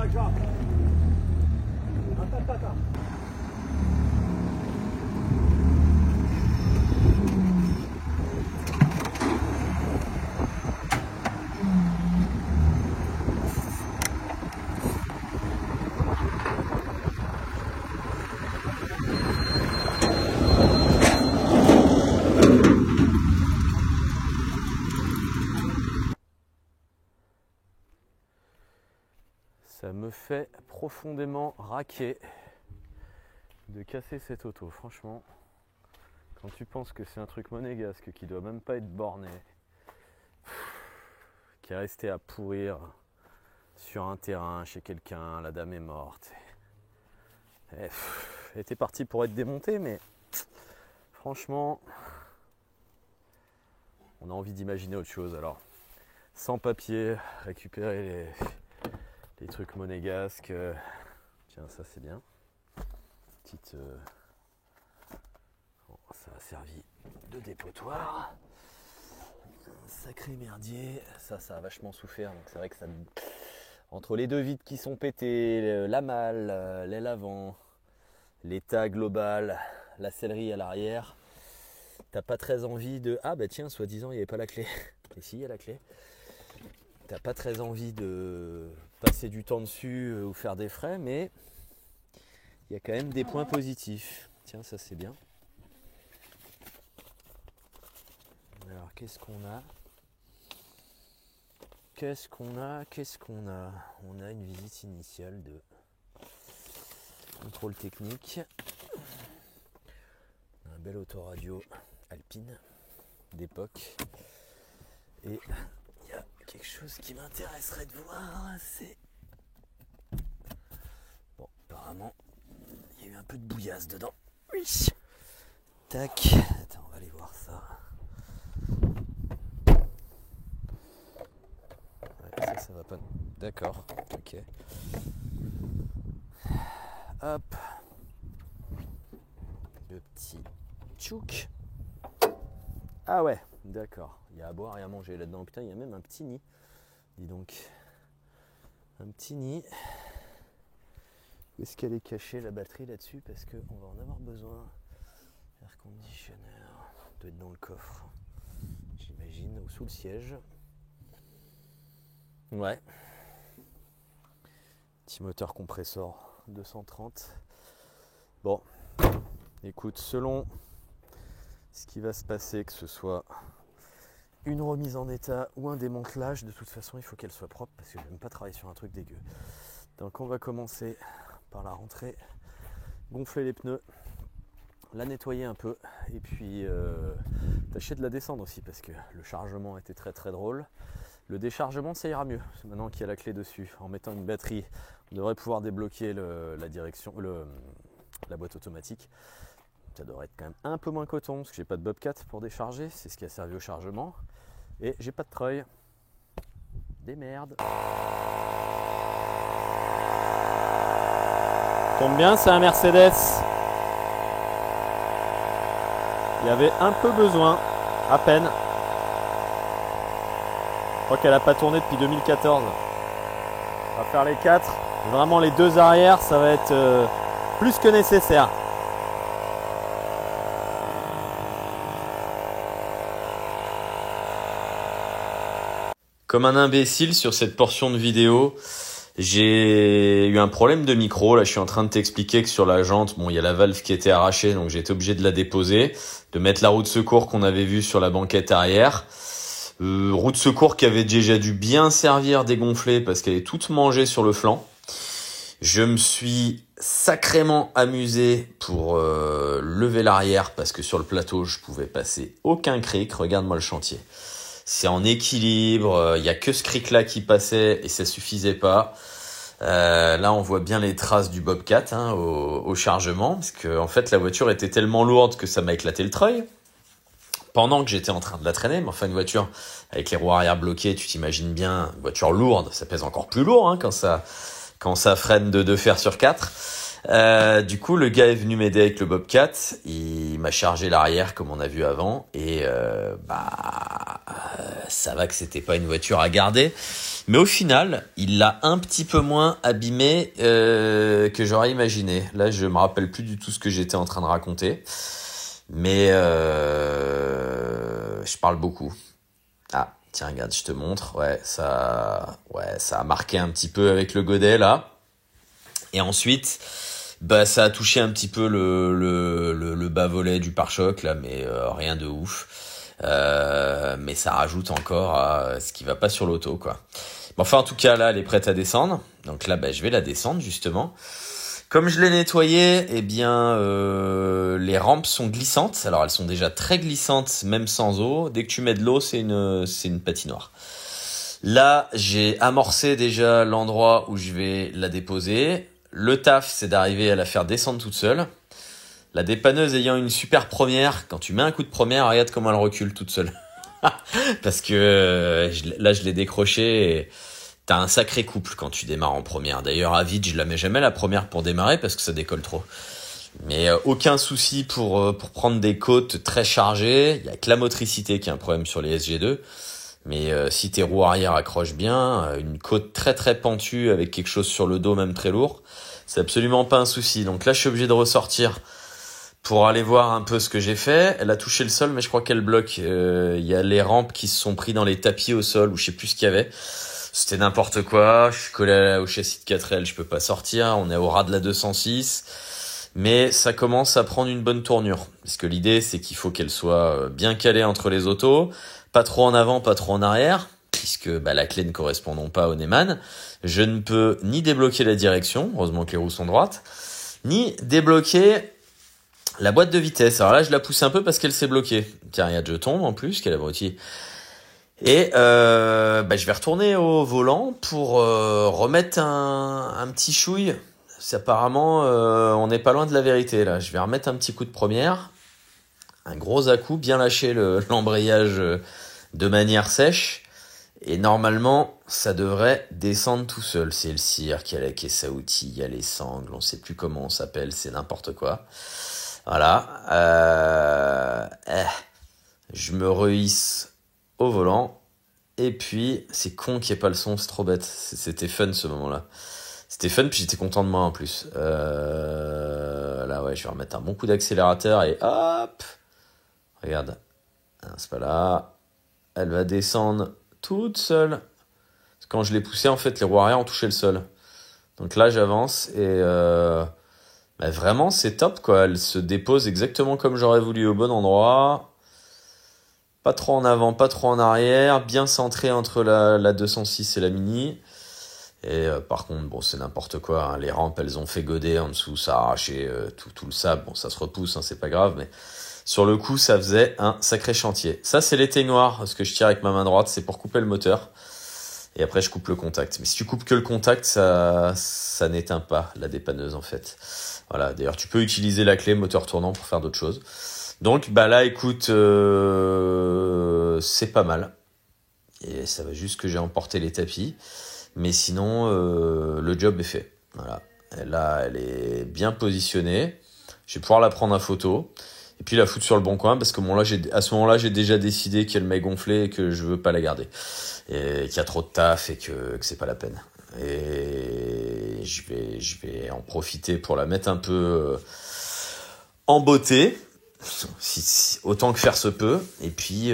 Attends. Attends. Ça me fait profondément raquer de casser cette auto. Franchement, quand tu penses que c'est un truc monégasque qui doit même pas être borné, qui est resté à pourrir sur un terrain chez quelqu'un, la dame est morte. Elle était partie pour être démontée, mais franchement, on a envie d'imaginer autre chose. Alors, sans papier, récupérer les trucs monégasques. Tiens, ça c'est bien. Petite. Bon, ça a servi de dépotoir. Un sacré merdier. Ça a vachement souffert. Donc c'est vrai que ça. Entre les deux vitres qui sont pétées, la malle, l'aile avant, l'état global, la sellerie à l'arrière, t'as pas très envie de. Ah bah tiens, soi-disant, il n'y avait pas la clé. Et si, il y a la clé. T'as pas très envie de passer du temps dessus ou faire des frais, mais il y a quand même des points positifs. Tiens, ça c'est bien. Alors, qu'est-ce qu'on a ? On a une visite initiale de contrôle technique. Un bel autoradio Alpine d'époque. Et il y a quelque chose qui m'intéresserait de voir, c'est... Bon, apparemment, il y a eu un peu de bouillasse dedans. Oui. Tac. Attends, on va aller voir ça. Ouais, ça va pas... D'accord, ok. Hop. Le petit tchouk. Ah ouais, d'accord. Il y a à boire et à manger là-dedans. Putain, il y a même un petit nid. Dis donc. Un petit nid. Où est-ce qu'elle est cachée la batterie là-dessus ? Parce qu'on va en avoir besoin. Air conditionneur. Doit être dans le coffre. J'imagine. Ou sous le siège. Ouais. Petit moteur compresseur 230. Bon. Écoute, selon ce qui va se passer, que ce soit une remise en état ou un démantelage, de toute façon il faut qu'elle soit propre parce que je n'aime pas travailler sur un truc dégueu. Donc on va commencer par la rentrée, gonfler les pneus, la nettoyer un peu et puis tâcher de la descendre aussi parce que le chargement était très très drôle. Le déchargement ça ira mieux, maintenant qu'il y a la clé dessus. En mettant une batterie, on devrait pouvoir débloquer la direction, la boîte automatique. Ça devrait être quand même un peu moins coton parce que j'ai pas de bobcat pour décharger, c'est ce qui a servi au chargement. Et j'ai pas de treuil. Des merdes. Tombe bien, c'est un Mercedes. Il y avait un peu besoin, à peine. Je crois qu'elle a pas tourné depuis 2014. On va faire les 4. Vraiment les 2 arrières, ça va être plus que nécessaire. Comme un imbécile sur cette portion de vidéo, j'ai eu un problème de micro. Là, je suis en train de t'expliquer que sur la jante, bon, il y a la valve qui était arrachée, donc j'ai été obligé de la déposer, de mettre la roue de secours qu'on avait vue sur la banquette arrière. Roue de secours qui avait déjà dû bien servir dégonflée parce qu'elle est toute mangée sur le flanc. Je me suis sacrément amusé pour lever l'arrière parce que sur le plateau, je pouvais passer aucun cric. Regarde-moi le chantier. C'est en équilibre, il y a que ce cric-là qui passait et ça suffisait pas. Là, on voit bien les traces du Bobcat au chargement parce que en fait, la voiture était tellement lourde que ça m'a éclaté le treuil. Pendant que j'étais en train de la traîner, mais enfin une voiture avec les roues arrière bloquées, tu t'imagines bien, une voiture lourde, ça pèse encore plus lourd quand ça freine de 2 fers sur 4. Du coup, le gars est venu m'aider avec le Bobcat. Il m'a chargé l'arrière comme on a vu avant. Et ça va que c'était pas une voiture à garder. Mais au final, il l'a un petit peu moins abîmé que j'aurais imaginé. Là, je me rappelle plus du tout ce que j'étais en train de raconter. Mais je parle beaucoup. Ah, tiens, regarde, je te montre. Ouais, ça a marqué un petit peu avec le godet là. Et ensuite, ça a touché un petit peu le bas-volet du pare-choc là, mais rien de ouf. Mais ça rajoute encore à ce qui va pas sur l'auto, quoi. Bon, enfin, en tout cas, là, elle est prête à descendre. Donc là, je vais la descendre justement. Comme je l'ai nettoyée, eh bien, les rampes sont glissantes. Alors, elles sont déjà très glissantes, même sans eau. Dès que tu mets de l'eau, c'est une patinoire. Là, j'ai amorcé déjà l'endroit où je vais la déposer. Le taf, c'est d'arriver à la faire descendre toute seule. La dépanneuse ayant une super première, quand tu mets un coup de première, regarde comment elle recule toute seule. Parce que là, je l'ai décroché et t'as un sacré couple quand tu démarres en première. D'ailleurs, à vide, je la mets jamais la première pour démarrer parce que ça décolle trop. Mais aucun souci pour prendre des côtes très chargées. Il y a que la motricité qui est un problème sur les SG2. Mais si tes roues arrière accrochent bien, une côte très très pentue avec quelque chose sur le dos, même très lourd, c'est absolument pas un souci. Donc là, je suis obligé de ressortir pour aller voir un peu ce que j'ai fait. Elle a touché le sol, mais je crois qu'elle bloque. Il y a les rampes qui se sont pris dans les tapis au sol, ou je sais plus ce qu'il y avait. C'était n'importe quoi. Je suis collé au châssis de 4L, je peux pas sortir. On est au ras de la 206. Mais ça commence à prendre une bonne tournure. Parce que l'idée, c'est qu'il faut qu'elle soit bien calée entre les autos. Pas trop en avant, pas trop en arrière. Puisque la clé ne correspondant pas au Neyman. Je ne peux ni débloquer la direction. Heureusement que les roues sont droites. Ni débloquer la boîte de vitesse. Alors là, je la pousse un peu parce qu'elle s'est bloquée. Tiens, regarde, je tombe en plus. Quel abruti. Et je vais retourner au volant pour remettre un petit chouille. Apparemment, on n'est pas loin de la vérité là. Je vais remettre un petit coup de première, un gros à-coup, bien lâcher l'embrayage de manière sèche. Et normalement, ça devrait descendre tout seul. C'est le cirque, il y a la caisse à outils, il y a les sangles, on sait plus comment on s'appelle, c'est n'importe quoi. Voilà. Je me rehisse au volant. Et puis, c'est con qu'il n'y ait pas le son, c'est trop bête. C'était fun ce moment-là. C'était fun, puis j'étais content de moi en plus. Là, ouais, je vais remettre un bon coup d'accélérateur et hop! Regarde. Ah, c'est pas là. Elle va descendre toute seule. Quand je l'ai poussée, en fait, les roues arrière ont touché le sol. Donc là, j'avance et vraiment, c'est top, quoi. Elle se dépose exactement comme j'aurais voulu au bon endroit. Pas trop en avant, pas trop en arrière, bien centré entre la 206 et la Mini. Et par contre, bon, c'est n'importe quoi, hein. Les rampes, elles ont fait goder en dessous, ça a arraché tout le sable. Bon, ça se repousse, hein, c'est pas grave, mais sur le coup, ça faisait un sacré chantier. Ça, c'est l'éteignoir, ce que je tire avec ma main droite, c'est pour couper le moteur. Et après, je coupe le contact. Mais si tu coupes que le contact, ça n'éteint pas la dépanneuse, en fait. Voilà, d'ailleurs, tu peux utiliser la clé moteur tournant pour faire d'autres choses. Donc là, écoute, c'est pas mal. Et ça va juste que j'ai emporté les tapis. Mais sinon, le job est fait. Voilà. Là, elle est bien positionnée. Je vais pouvoir la prendre en photo. Et puis la foutre sur le bon coin. Parce que à ce moment-là, j'ai déjà décidé qu'elle m'est gonflée et que je veux pas la garder. Et qu'il y a trop de taf et que c'est pas la peine. Et je vais en profiter pour la mettre un peu en beauté. Autant que faire se peut. Et puis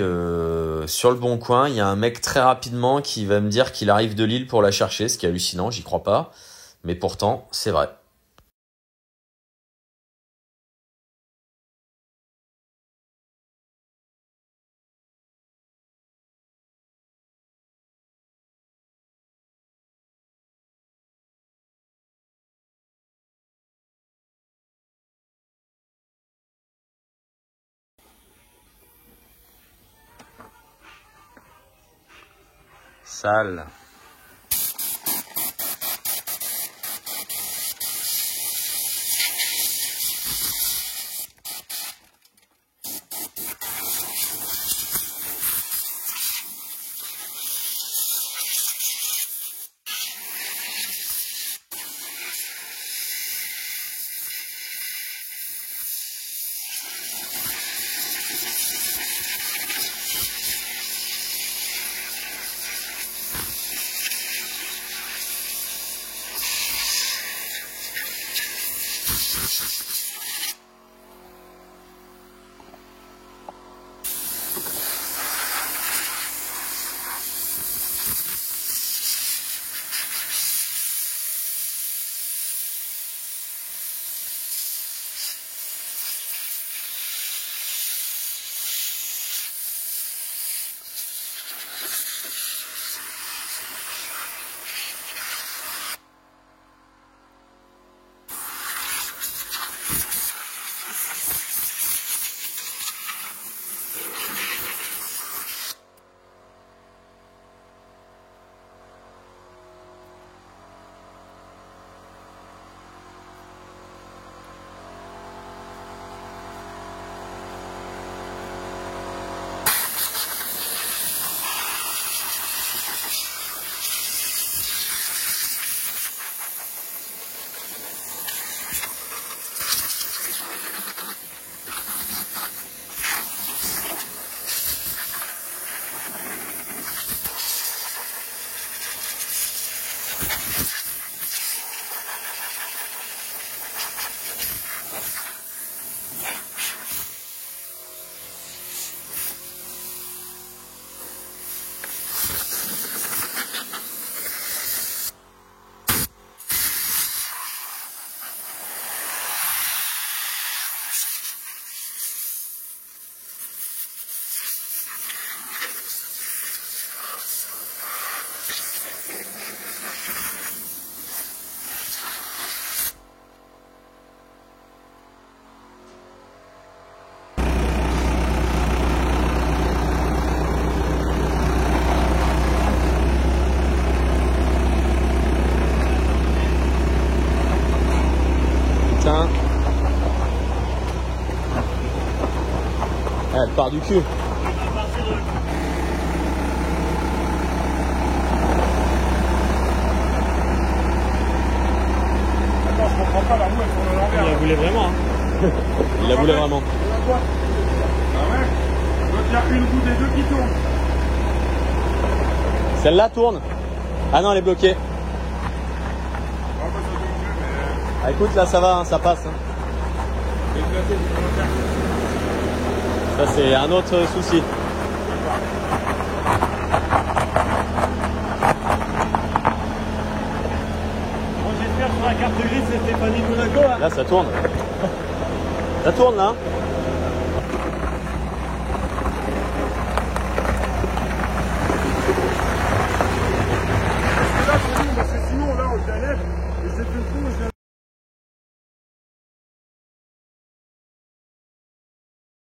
sur le bon coin, il y a un mec très rapidement qui va me dire qu'il arrive de Lille pour la chercher, ce qui est hallucinant, j'y crois pas. Mais pourtant, c'est vrai. Sale. Elle part du cul. Attends, je comprends pas, la roue elle tourne à l'envers. Il la voulait vraiment. Hein. Il la voulait vraiment. Ah ouais? Donc il y a une roue des deux qui tourne. Celle-là tourne. Ah non, elle est bloquée. Ah bah ça tourne plus, mais... Ah, écoute, là ça va, hein, ça passe. Hein. Ça c'est un autre souci. Bon, j'espère sur la carte grise c'est Stéphanie Monaco. Hein. Là ça tourne. Ça tourne là.